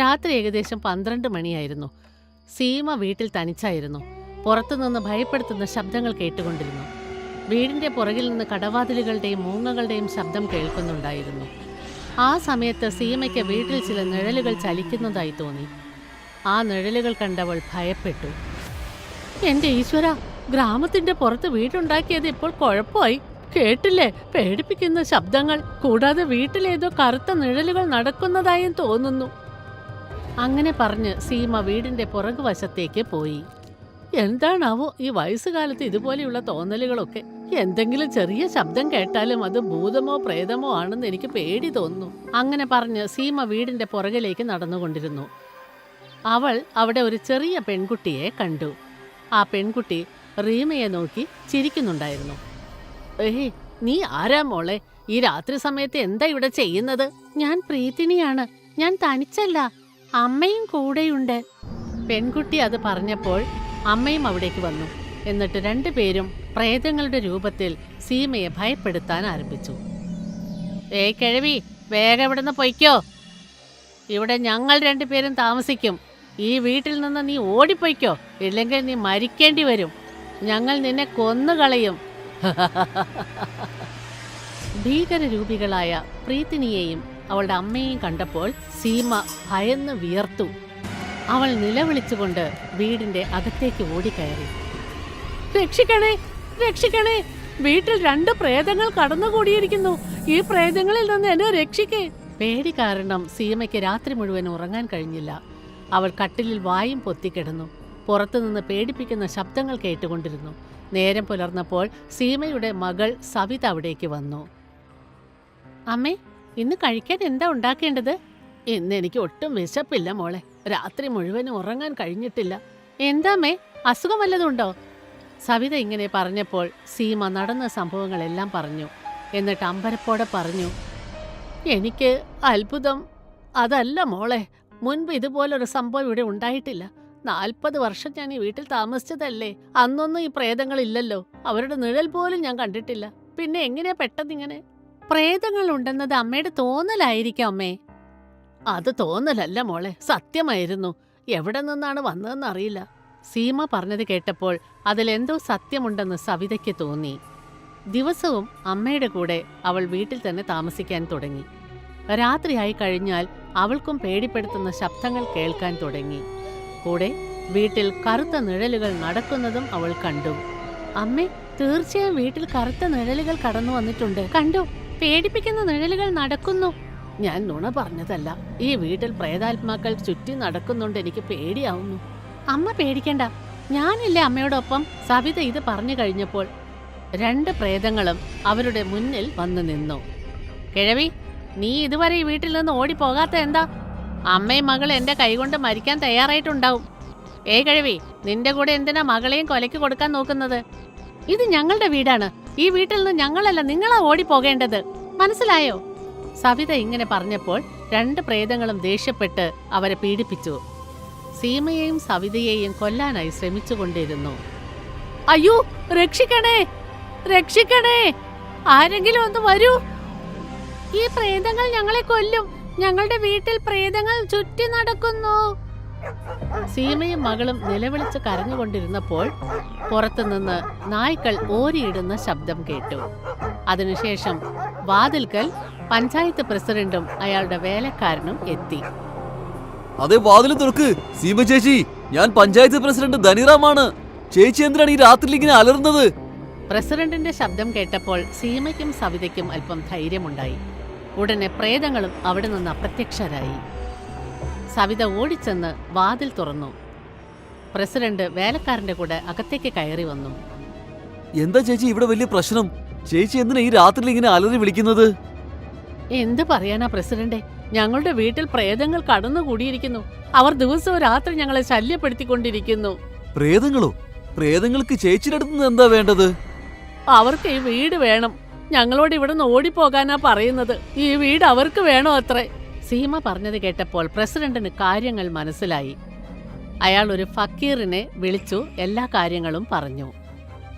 രാത്രി ഏകദേശം 12 മണിയായിരുന്നു. സീമ വീട്ടിൽ തനിച്ചായിരുന്നു. പുറത്തുനിന്ന് ഭയപ്പെടുത്തുന്ന ശബ്ദങ്ങൾ കേട്ടുകൊണ്ടിരുന്നു. വീടിന്റെ പുറകിൽ നിന്ന് കടവാതിലുകളുടെയും മൂങ്ങകളുടെയും ശബ്ദം കേൾക്കുന്നുണ്ടായിരുന്നു. ആ സമയത്ത് സീമയ്ക്ക് വീട്ടിൽ ചില നിഴലുകൾ ചലിക്കുന്നതായി തോന്നി. ആ നിഴലുകൾ കണ്ടവൾ ഭയപ്പെട്ടു. എന്റെ ഈശ്വര, ഗ്രാമത്തിന്റെ പുറത്ത് വീടുണ്ടാക്കിയത് ഇപ്പോൾ കുഴപ്പമായി. കേട്ടില്ലേ പേടിപ്പിക്കുന്ന ശബ്ദങ്ങൾ? കൂടാതെ വീട്ടിലേതോ കറുത്ത നിഴലുകൾ നടക്കുന്നതായും തോന്നുന്നു. അങ്ങനെ പറഞ്ഞ് സീമ വീടിന്റെ പുറകുവശത്തേക്ക് പോയി. എന്താണാവോ ഈ വയസ്സുകാലത്ത് ഇതുപോലെയുള്ള തോന്നലുകളൊക്കെ? എന്തെങ്കിലും ചെറിയ ശബ്ദം കേട്ടാലും അത് ഭൂതമോ പ്രേതമോ ആണെന്ന് എനിക്ക് പേടി തോന്നുന്നു. അങ്ങനെ പറഞ്ഞ് സീമ വീടിന്റെ പുറകിലേക്ക് നടന്നുകൊണ്ടിരുന്നു. അവൾ അവിടെ ഒരു ചെറിയ പെൺകുട്ടിയെ കണ്ടു. ആ പെൺകുട്ടി റീമയെ നോക്കി ചിരിക്കുന്നുണ്ടായിരുന്നു. ഏയ്, നീ ആരാ മോളെ? ഈ രാത്രി സമയത്ത് എന്താ ഇവിടെ ചെയ്യുന്നത്? ഞാൻ പ്രീതിനിയാണ്. ഞാൻ തനിച്ചല്ല, അമ്മയും കൂടെയുണ്ട്. പെൺകുട്ടി അത് പറഞ്ഞപ്പോൾ അമ്മയും അവിടേക്ക് വന്നു. എന്നിട്ട് രണ്ടുപേരും പ്രേതങ്ങളുടെ രൂപത്തിൽ സീമയെ ഭയപ്പെടുത്താൻ ആരംഭിച്ചു. ഏയ് കിഴവി, വേഗം ഇവിടുന്ന് പൊയ്ക്കോ. ഇവിടെ ഞങ്ങൾ രണ്ടുപേരും താമസിക്കും. ഈ വീട്ടിൽ നിന്ന് നീ ഓടിപ്പൊയ്ക്കോ, ഇല്ലെങ്കിൽ നീ മരിക്കേണ്ടി വരും. ഞങ്ങൾ നിന്നെ കൊന്നുകളയും. ഭീകരരൂപികളായ പ്രീതിനിയെയും അവളുടെ അമ്മയെയും കണ്ടപ്പോൾ സീമ ഭയന്ന് വിയർത്തു. അവൾ നിലവിളിച്ചുകൊണ്ട് വീടിന്റെ അകത്തേക്ക് ഓടിക്കയറി. രക്ഷിക്കണേ, രക്ഷിക്കണേ! വീട്ടിൽ 2 പ്രേതങ്ങൾ കടന്നുകൂടിയിരിക്കുന്നു. ഈ പ്രേതങ്ങളിൽ നിന്ന് എന്നെ രക്ഷിക്കേ! പേടി കാരണം സീമയ്ക്ക് രാത്രി മുഴുവൻ ഉറങ്ങാൻ കഴിഞ്ഞില്ല. അവൾ കട്ടിലിൽ വായും പൊത്തിക്കിടന്നു. പുറത്തുനിന്ന് പേടിപ്പിക്കുന്ന ശബ്ദങ്ങൾ കേട്ടുകൊണ്ടിരുന്നു. നേരം പുലർന്നപ്പോൾ സീമയുടെ മകൾ സവിത അവിടേക്ക് വന്നു. അമ്മേ, ഇന്ന് കഴിക്കാൻ എന്താ ഉണ്ടാക്കേണ്ടത്? ഇന്ന് എനിക്ക് ഒട്ടും വിശപ്പില്ല മോളെ. രാത്രി മുഴുവനും ഉറങ്ങാൻ കഴിഞ്ഞിട്ടില്ല. എന്താമ്മേ, അസുഖം വല്ലതുണ്ടോ? സവിത ഇങ്ങനെ പറഞ്ഞപ്പോൾ സീമ നടന്ന സംഭവങ്ങളെല്ലാം പറഞ്ഞു. എന്നിട്ട് അമ്പരപ്പോടെ പറഞ്ഞു, എനിക്ക് അത്ഭുതം അതല്ല മോളെ. മുൻപ് ഇതുപോലൊരു സംഭവം ഇവിടെ ഉണ്ടായിട്ടില്ല. 40 വർഷം ഞാൻ ഈ വീട്ടിൽ താമസിച്ചതല്ലേ. അന്നൊന്നും ഈ പ്രേതങ്ങളില്ലല്ലോ. അവരുടെ നിഴൽ പോലും ഞാൻ കണ്ടിട്ടില്ല. പിന്നെ എങ്ങനെയാ പെട്ടെന്നിങ്ങനെ? പ്രേതങ്ങൾ ഉണ്ടെന്നത് അമ്മയുടെ തോന്നലായിരിക്കാം അമ്മേ. അത് തോന്നലല്ല മോളെ, സത്യമായിരുന്നു. എവിടെ നിന്നാണ് വന്നതെന്ന് അറിയില്ല. സീമ പറഞ്ഞത് കേട്ടപ്പോൾ അതിലെന്തോ സത്യമുണ്ടെന്ന് സവിതയ്ക്ക് തോന്നി. ദിവസവും അമ്മയുടെ കൂടെ അവൾ വീട്ടിൽ തന്നെ താമസിക്കാൻ തുടങ്ങി. രാത്രിയായി കഴിഞ്ഞാൽ അവൾക്കും പേടിപ്പെടുത്തുന്ന ശബ്ദങ്ങൾ കേൾക്കാൻ തുടങ്ങി. കൂടെ വീട്ടിൽ കറുത്ത നിഴലുകൾ നടക്കുന്നതും അവൾ കണ്ടു. അമ്മേ, തീർച്ചയായും വീട്ടിൽ കറുത്ത നിഴലുകൾ കടന്നു വന്നിട്ടുണ്ട്. കണ്ടു, പേടിപ്പിക്കുന്ന നിഴലുകൾ നടക്കുന്നു. ഞാൻ നുണ പറഞ്ഞതല്ല. ഈ വീട്ടിൽ പ്രേതാത്മാക്കൾ ചുറ്റി നടക്കുന്നുണ്ട്. എനിക്ക് പേടിയാവുന്നു. അമ്മ പേടിക്കണ്ട, ഞാനില്ലേ അമ്മയോടൊപ്പം. സവിത ഇത് പറഞ്ഞു കഴിഞ്ഞപ്പോൾ 2 പ്രേതങ്ങളും അവരുടെ മുന്നിൽ വന്നു നിന്നു. കിഴവി, നീ ഇതുവരെ ഈ വീട്ടിൽ നിന്ന് ഓടിപ്പോകാത്ത എന്താ? അമ്മയും മകൾ എന്റെ കൈകൊണ്ട് മരിക്കാൻ തയ്യാറായിട്ടുണ്ടാവും. ഏയ് കിഴവി, നിന്റെ കൂടെ എന്തിനാ മകളെയും കൊലയ്ക്ക് കൊടുക്കാൻ നോക്കുന്നത്? ഇത് ഞങ്ങളുടെ വീടാണ്. ഈ വീട്ടിൽ നിന്ന് ഞങ്ങളല്ല, നിങ്ങളാ ഓടിപ്പോകേണ്ടത്. മനസ്സിലായോ? സവിത ഇങ്ങനെ പറഞ്ഞപ്പോൾ 2 പ്രേതങ്ങളും ദേഷ്യപ്പെട്ട് അവരെ പീഡിപ്പിച്ചു. സീമയെയും സവിതയെയും കൊല്ലാനായി ശ്രമിച്ചുകൊണ്ടിരുന്നു. അയ്യോ, രക്ഷിക്കണേ, രക്ഷിക്കണേ! ആരെങ്കിലും ഒന്ന് വരൂ. ഈ പ്രേതങ്ങൾ ഞങ്ങളെ കൊല്ലും. ഞങ്ങളുടെ വീട്ടിൽ പ്രേതങ്ങൾ ചുറ്റി നടക്കുന്നു. സീമയും മകളും നിലവിളിച്ച് കരഞ്ഞുകൊണ്ടിരുന്നപ്പോൾ പുറത്തുനിന്ന് നായ്ക്കൾ ഓരിയിടുന്ന ശബ്ദം കേട്ടു. അതിനുശേഷം വാതിൽക്കൽ പഞ്ചായത്ത് പ്രസിഡന്റും അയാളുടെ വേലക്കാരനും എത്തി. അതെ, വാതിൽ തുറക്ക്. സീമ ചേച്ചി, ഞാൻ പഞ്ചായത്ത് പ്രസിഡന്റ് ധനിറാമാണ്. ചേച്ചി എന്തിനാണ് ഈ രാത്രിയിൽ ഇങ്ങനെ അലർന്നത്? പ്രസിഡന്റിന്റെ ശബ്ദം കേട്ടപ്പോൾ സീമയ്ക്കും സവിതയ്ക്കും അല്പം ധൈര്യമുണ്ടായി. ഉടനെ പ്രേതങ്ങളും അവിടെ നിന്ന് അപ്രത്യക്ഷരായി. സവിത ഓടിച്ചെന്ന് വാതിൽ തുറന്നു. പ്രസിഡന്റ് വേലക്കാരന്റെ കൂടെ അകത്തേക്ക് കയറി വന്നു. എന്താ ചേച്ചി ഇവിടെ വലിയ പ്രശ്നം? ചേച്ചി എന്തിനാ ഈ രാത്രിയിൽ ഇങ്ങനെ അലറി വിളിക്കുന്നത്? എന്ത് പറയാനാ പ്രസിഡന്റെ, ഞങ്ങളുടെ വീട്ടിൽ പ്രേതങ്ങൾ കടന്നുകൂടിയിരിക്കുന്നു. അവർ ദിവസവും രാത്രി ഞങ്ങളെ ശല്യപ്പെടുത്തിക്കൊണ്ടിരിക്കുന്നു. പ്രേതങ്ങളോ? പ്രേതങ്ങൾക്ക് ചേച്ചിയുടെ അടുത്ത് എന്താ വേണ്ടത്? അവർക്ക് ഈ വീട് വേണം. ഞങ്ങളോട് ഇവിടുന്ന് ഓടിപ്പോകാനാ പറയുന്നത്. ഈ വീട് അവർക്ക് വേണോ അത്രേ. സീമ പറഞ്ഞത് കേട്ടപ്പോൾ പ്രസിഡന്റിന് കാര്യങ്ങൾ മനസ്സിലായി. അയാൾ ഒരു ഫക്കീറിനെ വിളിച്ചു എല്ലാ കാര്യങ്ങളും പറഞ്ഞു.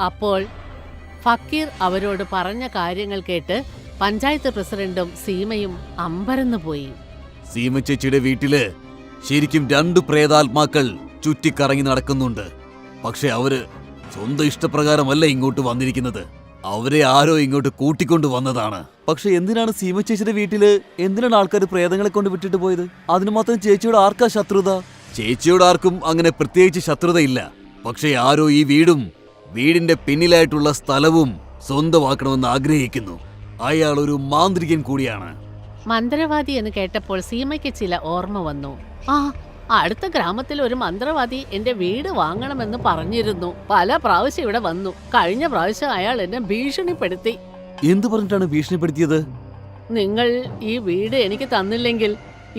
അപ്പോൾ ഫക്കീർ അവരോട് പറഞ്ഞ കാര്യങ്ങൾ കേട്ട് പഞ്ചായത്ത് പ്രസിഡന്റും സീമയും അമ്പരന്നു പോയി. സീമ ചേച്ചിയുടെ വീട്ടില് ശരിക്കും 2 പ്രേതാത്മാക്കൾ ചുറ്റിക്കറങ്ങി നടക്കുന്നുണ്ട്. പക്ഷെ അവര് സ്വന്തം ഇഷ്ടപ്രകാരമല്ല ഇങ്ങോട്ട് വന്നിരിക്കുന്നത്. അവരെ ആരോ ഇങ്ങോട്ട് കൂട്ടിക്കൊണ്ടു വന്നതാണ്. പക്ഷെ എന്തിനാണ് സീമ ചേച്ചിയുടെ വീട്ടില് എന്തിനാണ് ആൾക്കാർ പ്രേതങ്ങളെ കൊണ്ട് വിട്ടിട്ട് പോയത്? അതിന് മാത്രം ചേച്ചിയോട് ആർക്കാ ശത്രുത? ചേച്ചിയോട് ആർക്കും അങ്ങനെ പ്രത്യേകിച്ച് ശത്രുതയില്ല. പക്ഷെ ആരോ ഈ വീടിന്റെ പിന്നിലായിട്ടുള്ള സ്ഥലവും സ്വന്തമാക്കണമെന്ന് ആഗ്രഹിക്കുന്നു. അയാൾ ഒരു മാന്ത്രികൻ കൂടിയാണ്. മന്ത്രവാദി എന്ന് കേട്ടപ്പോൾ സീമയ്ക്ക് ചില ഓർമ്മ വന്നു. അടുത്ത ഗ്രാമത്തിൽ ഒരു മന്ത്രവാദി എന്റെ വീട് വാങ്ങണമെന്ന് പറഞ്ഞിരുന്നു. പല പ്രാവശ്യം ഇവിടെ വന്നു. കഴിഞ്ഞ പ്രാവശ്യം അയാൾ എന്നെ ഭീഷണിപ്പെടുത്തി. എന്തു പറഞ്ഞിട്ടാണ് ഭീഷണിപ്പെടുത്തിയത്? നിങ്ങൾ ഈ വീട് എനിക്ക് തന്നില്ലെങ്കിൽ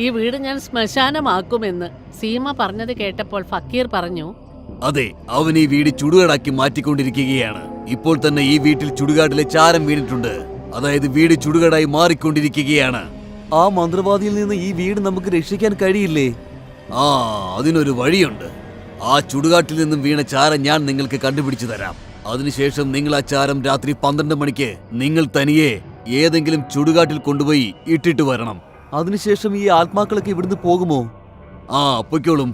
ഈ വീട് ഞാൻ ശ്മശാനമാക്കുമെന്ന്. സീമ പറഞ്ഞത് കേട്ടപ്പോൾ ഫക്കീർ പറഞ്ഞു, അതെ, അവൻ ഈ വീട് ചുടുകാടാക്കി മാറ്റിക്കൊണ്ടിരിക്കുകയാണ്. ഇപ്പോൾ തന്നെ ഈ വീട്ടിൽ ചുടുകാട്ടിലെ ചാരം വീണിട്ടുണ്ട്. അതായത് വീട് ചുടുകാടായി മാറിക്കൊണ്ടിരിക്കുകയാണ്. ആ മന്ത്രവാദിയിൽ നിന്ന് ഈ വീട് നമുക്ക് രക്ഷിക്കാൻ കഴിയില്ലേ? അതിനൊരു വഴിയുണ്ട്. ആ ചുടുകാട്ടിൽ നിന്നും വീണ ചാരം ഞാൻ നിങ്ങൾക്ക് കണ്ടുപിടിച്ചു തരാം. അതിനുശേഷം നിങ്ങൾ ആ ചാരം രാത്രി 12 മണിക്ക് നിങ്ങൾ തനിയെ ഏതെങ്കിലും ചുടുകാട്ടിൽ കൊണ്ടുപോയി ഇട്ടിട്ട് വരണം. അതിനുശേഷം ഈ ആത്മാക്കളൊക്കെ ഇവിടുന്ന് പോകുമോ? പൊയ്ക്കോളും.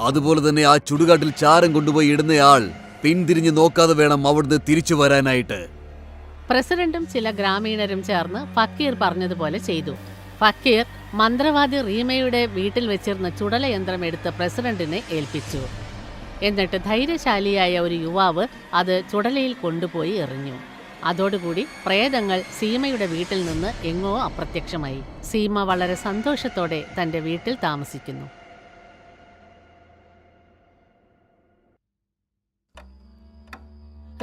അതുപോലെ തന്നെ ആ ചുടുകാട്ടിൽ ചാരം കൊണ്ടുപോയി ഇടുന്നയാൾ പിന്തിരിഞ്ഞ് നോക്കാതെ വേണം അവിടുന്ന് തിരിച്ചു വരാനായിട്ട്. പ്രസിഡന്റും ചില ഗ്രാമീണരും ചേർന്ന് ഫക്കീർ പറഞ്ഞതുപോലെ ചെയ്തു. ഫക്കീർ മന്ത്രവാദി റീമയുടെ വീട്ടിൽ വെച്ചിരുന്ന ചുടലയന്ത്രം എടുത്ത് പ്രസിഡന്റിനെ ഏൽപ്പിച്ചു. എന്നിട്ട് ധൈര്യശാലിയായ ഒരു യുവാവ് അത് ചുടലയിൽ കൊണ്ടുപോയി എറിഞ്ഞു. അതോടുകൂടി പ്രേതങ്ങൾ സീമയുടെ വീട്ടിൽ നിന്ന് എങ്ങോ അപ്രത്യക്ഷമായി. സീമ വളരെ സന്തോഷത്തോടെ തന്റെ വീട്ടിൽ താമസിക്കുന്നു.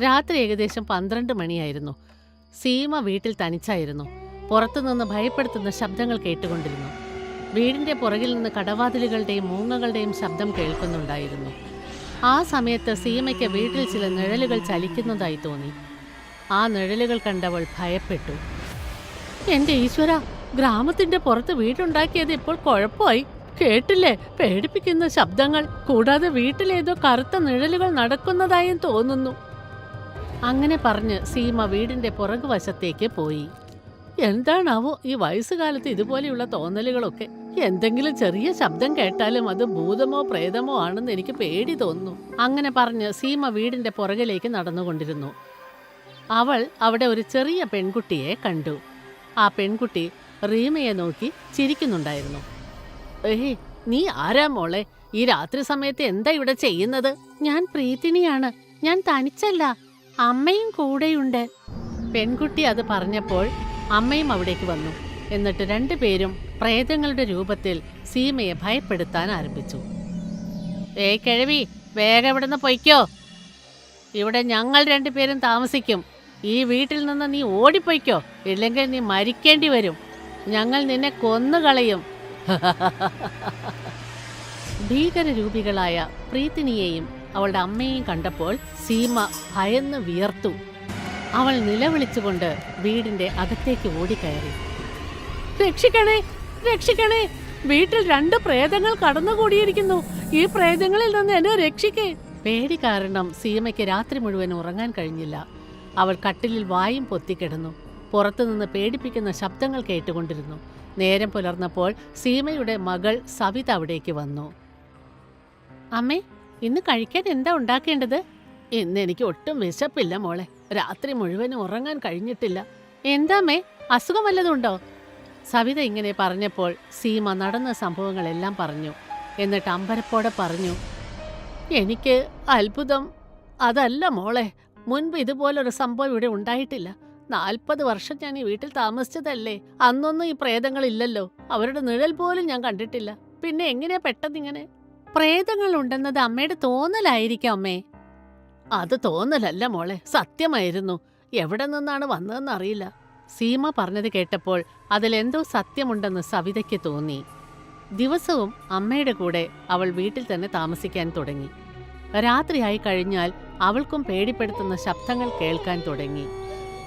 രാത്രി ഏകദേശം 12 മണിയായിരുന്നു. സീമ വീട്ടിൽ തനിച്ചായിരുന്നു. പുറത്തുനിന്ന് ഭയപ്പെടുത്തുന്ന ശബ്ദങ്ങൾ കേട്ടുകൊണ്ടിരുന്നു. വീടിന്റെ പുറകിൽ നിന്ന് കടവാതിലുകളുടെയും മൂങ്ങകളുടെയും ശബ്ദം കേൾക്കുന്നുണ്ടായിരുന്നു. ആ സമയത്ത് സീമയ്ക്ക് വീട്ടിൽ ചില നിഴലുകൾ ചലിക്കുന്നതായി തോന്നി. ആ നിഴലുകൾ കണ്ടവൾ ഭയപ്പെട്ടു. എന്റെ ഈശ്വര, ഗ്രാമത്തിന്റെ പുറത്ത് വീടുണ്ടാക്കിയത് ഇപ്പോൾ കുഴപ്പമായി. കേട്ടില്ലേ പേടിപ്പിക്കുന്ന ശബ്ദങ്ങൾ? കൂടാതെ വീട്ടിലേതോ കറുത്ത നിഴലുകൾ നടക്കുന്നതായും തോന്നുന്നു. അങ്ങനെ പറഞ്ഞ് സീമ വീടിന്റെ പുറകുവശത്തേക്ക് പോയി. എന്താണാവോ ഈ വയസ്സുകാലത്ത് ഇതുപോലെയുള്ള തോന്നലുകളൊക്കെ? എന്തെങ്കിലും ചെറിയ ശബ്ദം കേട്ടാലും അത് ഭൂതമോ പ്രേതമോ ആണെന്ന് എനിക്ക് പേടി തോന്നുന്നു. അങ്ങനെ പറഞ്ഞ് സീമ വീടിന്റെ പുറകിലേക്ക് നടന്നുകൊണ്ടിരുന്നു. അവൾ അവിടെ ഒരു ചെറിയ പെൺകുട്ടിയെ കണ്ടു. ആ പെൺകുട്ടി റീമയെ നോക്കി ചിരിക്കുന്നുണ്ടായിരുന്നു. നീ ആരാ മോളെ? ഈ രാത്രി സമയത്ത് എന്താ ഇവിടെ ചെയ്യുന്നത്? ഞാൻ പ്രീതിനിയാണ്. ഞാൻ തനിച്ചല്ല, അമ്മയും കൂടെയുണ്ട്. പെൺകുട്ടി അത് പറഞ്ഞപ്പോൾ അമ്മയും അവിടേക്ക് വന്നു. എന്നിട്ട് 2 പേരും പ്രേതങ്ങളുടെ രൂപത്തിൽ സീമയെ ഭയപ്പെടുത്താൻ ആരംഭിച്ചു. കിഴവി, വേഗം ഇവിടുന്ന് പൊയ്ക്കോ. ഇവിടെ ഞങ്ങൾ 2 പേരും താമസിക്കും. ഈ വീട്ടിൽ നിന്ന് നീ ഓടിപ്പൊയ്ക്കോ, ഇല്ലെങ്കിൽ നീ മരിക്കേണ്ടി വരും. ഞങ്ങൾ നിന്നെ കൊന്നുകളയും. ഭീകരരൂപികളായ പ്രീതിനിയെയും അവളുടെ അമ്മയെയും കണ്ടപ്പോൾ സീമ ഭയന്ന് വിയർത്തു. അവൾ നിലവിളിച്ചുകൊണ്ട് വീടിന്റെ അകത്തേക്ക് ഓടിക്കയറി. രക്ഷിക്കണേ, വീട്ടിൽ 2 പ്രേതങ്ങൾ കടന്നുകൂടിയിരിക്കുന്നു. ഈ പ്രേതങ്ങളിൽ നിന്ന് എന്നെ രക്ഷിക്കേ. പേടി കാരണം സീമയ്ക്ക് രാത്രി മുഴുവൻ ഉറങ്ങാൻ കഴിഞ്ഞില്ല. അവൾ കട്ടിലിൽ വായും പൊത്തിക്കിടന്നു. പുറത്തുനിന്ന് പേടിപ്പിക്കുന്ന ശബ്ദങ്ങൾ കേട്ടുകൊണ്ടിരുന്നു. നേരം പുലർന്നപ്പോൾ സീമയുടെ മകൾ സവിത അവിടേക്ക് വന്നു. അമ്മേ, ഇന്ന് കഴിക്കാൻ എന്താ ഉണ്ടാക്കേണ്ടത്? ഇന്ന് എനിക്ക് ഒട്ടും വിശപ്പില്ല മോളെ. രാത്രി മുഴുവനും ഉറങ്ങാൻ കഴിഞ്ഞിട്ടില്ല. എന്താമ്മേ, അസുഖം വല്ലതുണ്ടോ? സവിത ഇങ്ങനെ പറഞ്ഞപ്പോൾ സീമ നടന്ന സംഭവങ്ങളെല്ലാം പറഞ്ഞു. എന്നിട്ട് അമ്പരപ്പോടെ പറഞ്ഞു, എനിക്ക് അത്ഭുതം അതല്ല മോളെ. മുൻപ് ഇതുപോലൊരു സംഭവം ഇവിടെ ഉണ്ടായിട്ടില്ല. 40 വർഷം ഞാൻ ഈ വീട്ടിൽ താമസിച്ചതല്ലേ. അന്നൊന്നും ഈ പ്രേതങ്ങളില്ലല്ലോ. അവരുടെ നിഴൽ പോലും ഞാൻ കണ്ടിട്ടില്ല. പിന്നെ എങ്ങനെയാ പെട്ടെന്നിങ്ങനെ? പ്രേതങ്ങൾ ഉണ്ടെന്നത് അമ്മയുടെ തോന്നലായിരിക്കാം അമ്മേ. അത് തോന്നലല്ല മോളെ, സത്യമായിരുന്നു. എവിടെ നിന്നാണ് വന്നതെന്നറിയില്ല. സീമ പറഞ്ഞത് കേട്ടപ്പോൾ അതിലെന്തോ സത്യമുണ്ടെന്ന് സവിതയ്ക്ക് തോന്നി. ദിവസവും അമ്മയുടെ കൂടെ അവൾ വീട്ടിൽ തന്നെ താമസിക്കാൻ തുടങ്ങി. രാത്രിയായി കഴിഞ്ഞാൽ അവൾക്കും പേടിപ്പെടുത്തുന്ന ശബ്ദങ്ങൾ കേൾക്കാൻ തുടങ്ങി.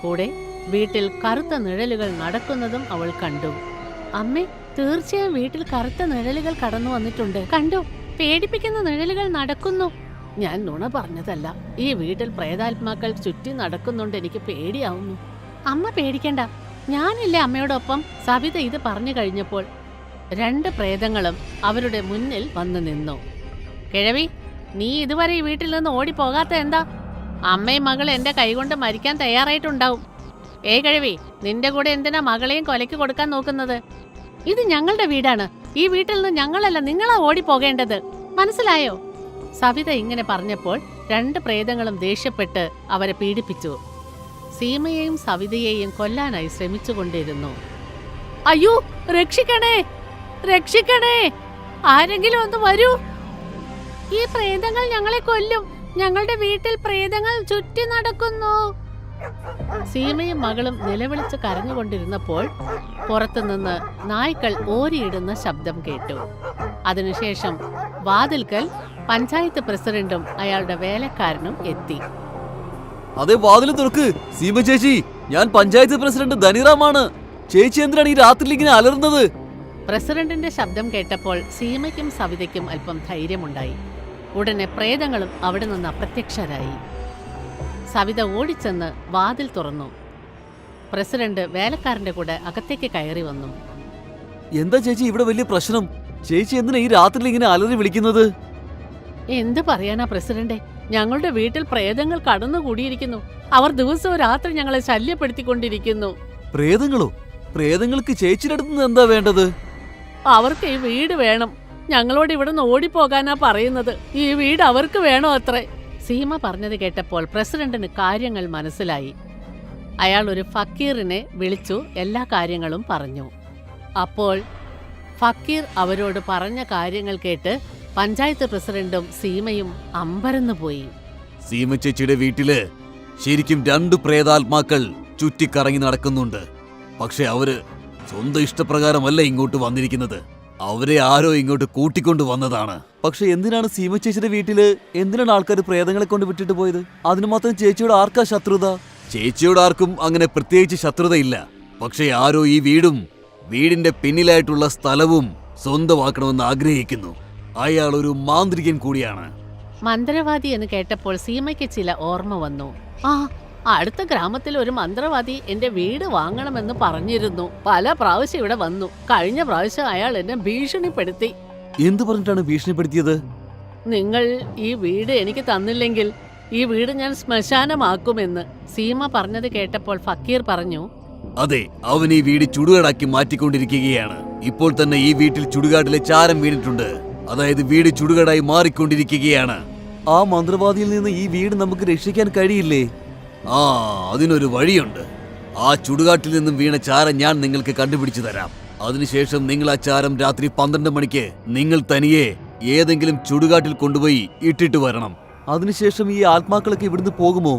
കൂടെ വീട്ടിൽ കറുത്ത നിഴലുകൾ നടക്കുന്നതും അവൾ കണ്ടു. അമ്മേ, തീർച്ചയായും വീട്ടിൽ കറുത്ത നിഴലുകൾ കടന്നു വന്നിട്ടുണ്ട്. കണ്ടു, പേടിപ്പിക്കുന്ന നിഴലുകൾ നടക്കുന്നു. ഞാൻ നുണ പറഞ്ഞതല്ല. ഈ വീട്ടിൽ പ്രേതാത്മാക്കൾ ചുറ്റി നടക്കുന്നുണ്ട്. എനിക്ക് പേടിയാവുന്നു. അമ്മ പേടിക്കണ്ട, ഞാനില്ലേ അമ്മയോടൊപ്പം. സവിത ഇത് പറഞ്ഞു കഴിഞ്ഞപ്പോൾ രണ്ട് പ്രേതങ്ങളും അവരുടെ മുന്നിൽ വന്നു നിന്നു. കിഴവി, നീ ഇതുവരെ ഈ വീട്ടിൽ നിന്ന് ഓടിപ്പോകാത്ത എന്താ? അമ്മയും മകൾ എന്റെ കൈകൊണ്ട് മരിക്കാൻ തയ്യാറായിട്ടുണ്ടാവും. കിഴവി, നിന്റെ കൂടെ എന്തിനാ മകളെയും കൊലയ്ക്ക് കൊടുക്കാൻ നോക്കുന്നത്? ഇത് ഞങ്ങളുടെ വീടാണ്. ഈ വീട്ടിൽ നിന്ന് ഞങ്ങളല്ല നിങ്ങളാ ഓടിപ്പോകേണ്ടത്. മനസ്സിലായോ? സവിത ഇങ്ങനെ പറഞ്ഞപ്പോൾ രണ്ട് പ്രേതങ്ങളും ദേഷ്യപ്പെട്ട് അവരെ പീഡിപ്പിച്ചു. സീമയെയും സവിതയെയും കൊല്ലാനായി ശ്രമിച്ചുകൊണ്ടിരുന്നു. അയ്യോ, രക്ഷിക്കണേ, രക്ഷിക്കണേ, ആരെങ്കിലും ഒന്ന് വരൂ. ഈ പ്രേതങ്ങൾ ഞങ്ങളെ കൊല്ലും. ഞങ്ങളുടെ വീട്ടിൽ പ്രേതങ്ങൾ ചുറ്റി നടക്കുന്നു. സീമയും മകളും നിലവിളിച്ച് കരഞ്ഞുകൊണ്ടിരുന്നപ്പോൾ പുറത്തുനിന്ന് നായ്ക്കൾ ഓരിയിടുന്ന ശബ്ദം കേട്ടു. അതിനുശേഷം വാതിൽക്കൽ പഞ്ചായത്ത് പ്രസിഡന്റും അയാളുടെ വേലക്കാരനും എത്തി. അതെ, വാതിൽ തുറക്ക്. സീമ ചേച്ചി, ഞാൻ പഞ്ചായത്ത് പ്രസിഡന്റ് ധനിറാമാണ്. ചേച്ചി എന്തിനാണ് ഈ രാത്രിയിൽ ഇങ്ങനെ അലറുന്നത്? പ്രസിഡന്റിന്റെ ശബ്ദം കേട്ടപ്പോൾ സീമയ്ക്കും സവിതയ്ക്കും അല്പം ധൈര്യമുണ്ടായി. ഉടനെ പ്രേതങ്ങളും അവിടെ നിന്ന് അപ്രത്യക്ഷരായി. സവിത ഓടിച്ചെന്ന് വാതിൽ തുറന്നു. പ്രസിഡന്റ് വേലക്കാരന്റെ കൂടെ അകത്തേക്ക് കയറി വന്നു. എന്താ ചേച്ചി ഇവിടെ വലിയ പ്രശ്നം? ചേച്ചി എന്തിനാ ഈ രാത്രിയിൽ ഇങ്ങനെ അലറി വിളിക്കുന്നത്? എന്ത് പറയാനാ പ്രസിഡന്റെ, ഞങ്ങളുടെ വീട്ടിൽ പ്രേതങ്ങൾ കടന്നുകൂടിയിരിക്കുന്നു. അവർ ദിവസവും രാത്രി ഞങ്ങളെ ശല്യപ്പെടുത്തിക്കൊണ്ടിരിക്കുന്നു. പ്രേതങ്ങളോ? പ്രേതങ്ങൾക്ക് ചേച്ചിയുടെ അടുത്ത് നിന്ന് എന്താ വേണ്ടത്? അവർക്ക് ഈ വീട് വേണം. ഞങ്ങളോട് ഇവിടെ നിന്ന് ഓടിപ്പോകാനാ പറയുന്നത്. ഈ വീട് അവർക്ക് വേണോ അത്രേ. സീമ പറഞ്ഞത് കേട്ടപ്പോൾ പ്രസിഡന്റിന് കാര്യങ്ങൾ മനസ്സിലായി. അയാൾ ഒരു ഫക്കീറിനെ വിളിച്ചു എല്ലാ കാര്യങ്ങളും പറഞ്ഞു. അപ്പോൾ ഫക്കീർ അവരോട് പറഞ്ഞ കാര്യങ്ങൾ കേട്ട് പഞ്ചായത്ത് പ്രസിഡന്റും സീമയും അമ്പരന്നു പോയി. സീമ ചേച്ചിയുടെ വീട്ടില് ശരിക്കും 2 പ്രേതാത്മാക്കൾ ചുറ്റിക്കറങ്ങി നടക്കുന്നുണ്ട്. പക്ഷെ അവര് സ്വന്തം ഇഷ്ടപ്രകാരമല്ല ഇങ്ങോട്ട് വന്നിരിക്കുന്നത്. അവരെ ആരോ ഇങ്ങോട്ട് കൂട്ടിക്കൊണ്ടു വന്നതാണ്. പക്ഷെ എന്തിനാണ് സീമ ചേച്ചിയുടെ വീട്ടില് എന്തിനാണ് ആൾക്കാർ പ്രേതങ്ങളെ കൊണ്ട് വിട്ടിട്ട് പോയത്? അതിന് മാത്രം ചേച്ചിയോട് ആർക്കാ ശത്രുത? ചേച്ചിയോട് ആർക്കും അങ്ങനെ പ്രത്യേകിച്ച് ശത്രുതയില്ല. പക്ഷെ ആരോ ഈ വീടും വീടിന്റെ പിന്നിലായിട്ടുള്ള സ്ഥലവും സ്വന്തമാക്കണമെന്ന് ആഗ്രഹിക്കുന്നു. അയാൾ ഒരു മാന്ത്രികൻ കൂടിയാണ്. മന്ത്രവാദി എന്ന് കേട്ടപ്പോൾ സീമയ്ക്ക് ചില ഓർമ്മ വന്നു. അടുത്ത ഗ്രാമത്തിൽ ഒരു മന്ത്രവാദി എന്റെ വീട് വാങ്ങണമെന്ന് പറഞ്ഞിരുന്നു. പല പ്രാവശ്യം ഇവിടെ വന്നു. കഴിഞ്ഞ പ്രാവശ്യം അയാൾ എന്നെ ഭീഷണിപ്പെടുത്തി. എന്തു പറഞ്ഞിട്ടാണ് ഭീഷണിപ്പെടുത്തിയത്? നിങ്ങൾ ഈ വീട് എനിക്ക് തന്നില്ലെങ്കിൽ ഈ വീട് ഞാൻ ശ്മശാനമാക്കുമെന്ന്. സീമ പറഞ്ഞത് കേട്ടപ്പോൾ ഫക്കീർ പറഞ്ഞു, അതെ, അവൻ ഈ വീട് ചുടുകാടാക്കി മാറ്റിക്കൊണ്ടിരിക്കുകയാണ്. ഇപ്പോൾ തന്നെ ഈ വീട്ടിൽ ചുടുകാട്ടിലെ ചാരം വീണിട്ടുണ്ട്. അതായത് വീട് ചുടുകാടായി മാറിക്കൊണ്ടിരിക്കുകയാണ്. ആ മന്ത്രവാദിയിൽ നിന്ന് ഈ വീട് നമുക്ക് രക്ഷിക്കാൻ കഴിയില്ലേ? അതിനൊരു വഴിയുണ്ട്. ആ ചുടുകാട്ടിൽ നിന്നും വീണ ചാരം ഞാൻ നിങ്ങൾക്ക് കണ്ടുപിടിച്ചു തരാം. അതിനുശേഷം നിങ്ങൾ ആ ചാരം രാത്രി 12 മണിക്ക് നിങ്ങൾ തനിയെ ഏതെങ്കിലും ചുടുകാട്ടിൽ കൊണ്ടുപോയി ഇട്ടിട്ട് വരണം. അതിനുശേഷം ഈ ആത്മാക്കളൊക്കെ ഇവിടുന്ന് പോകുമോ?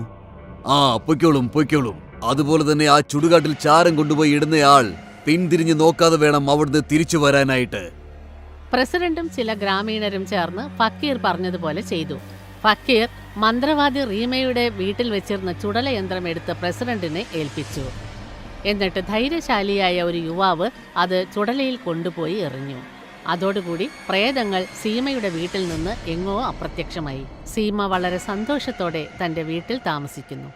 പൊയ്ക്കോളും. അതുപോലെ തന്നെ ആ ചുടുകാട്ടിൽ ചാരം കൊണ്ടുപോയി ഇടുന്നയാൾ പിന്തിരിഞ്ഞ് നോക്കാതെ വേണം അവിടുന്ന് തിരിച്ചു വരാനായിട്ട്. പ്രസിഡന്റും ചില ഗ്രാമീണരും ചേർന്ന് ഫക്കീർ പറഞ്ഞതുപോലെ ചെയ്തു. ഫക്കീർ മന്ത്രവാദി റീമയുടെ വീട്ടിൽ വെച്ചിരുന്ന ചുടലയന്ത്രം എടുത്ത് പ്രസിഡന്റിനെ ഏൽപ്പിച്ചു. എന്നിട്ട് ധൈര്യശാലിയായ ഒരു യുവാവ് അത് ചുടലയിൽ കൊണ്ടുപോയി എറിഞ്ഞു. അതോടുകൂടി പ്രേതങ്ങൾ സീമയുടെ വീട്ടിൽ നിന്ന് എങ്ങോ അപ്രത്യക്ഷമായി. സീമ വളരെ സന്തോഷത്തോടെ തന്റെ വീട്ടിൽ താമസിക്കുന്നു.